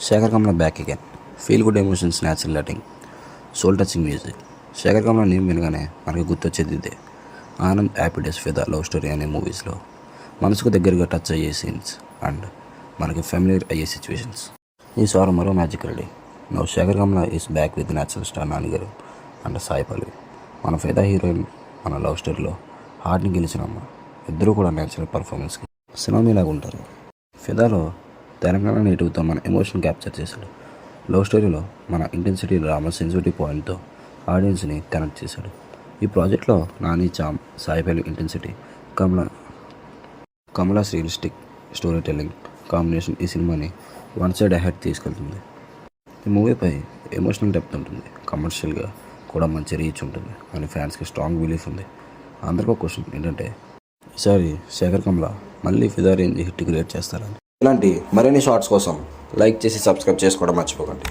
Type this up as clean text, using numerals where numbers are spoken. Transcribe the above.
Shekhar Kammula back again. Feel good emotions, natural lighting, soul touching music. Sekhar Kammula name వినగానే మనకి గుర్తొచ్చేది ఇదే. Anand, happy days, Fidaa, love story అనే మూవీస్లో మనసుకు దగ్గరగా టచ్ అయ్యే సీన్స్ అండ్ మనకి ఫెమిలియర్ అయ్యే సిచ్యువేషన్స్. ఈ సార్ మరో magic ready. Now Sekhar Kammula is back with natural star నానిగారు అండ్ సాయి పల్లవి. మన ఫిదా హీరోయిన్ మన లవ్ స్టోరీలో హార్ట్ని గెలిచినమ్మ. ఇద్దరు కూడా న్యాచురల్ పర్ఫార్మెన్స్కి సినిమాలాగా ఉంటారు. ఫిదాలో తెలంగాణ నేటివ్తో మన ఎమోషన్ క్యాప్చర్ చేశాడు. లవ్ స్టోరీలో మన ఇంటెన్సిటీ, డ్రామా, సెన్సిటివ్ పాయింట్తో ఆడియన్స్ని కనెక్ట్ చేశాడు. ఈ ప్రాజెక్ట్లో Nani charm, Sai Pallavi intensity, Kammula's realistic story telling combination ఈ సినిమాని వన్ సైడ్ అహెడ్ తీసుకెళ్తుంది. ఈ మూవీపై ఎమోషనల్ డెప్త్ ఉంటుంది, కమర్షియల్గా కూడా మంచి రీచ్ ఉంటుంది అని ఫ్యాన్స్కి స్ట్రాంగ్ బిలీఫ్ ఉంది. అందరికీ క్వశ్చన్ ఏంటంటే, ఈసారి శేఖర్ కమ్ల మళ్ళీ ఫిదా రేంజ్ హిట్ క్రియేట్ చేస్తారని. ఇలాంటి మరిన్ని షార్ట్స్ కోసం లైక్ చేసి సబ్స్క్రైబ్ చేసుకోవడం మర్చిపోకండి.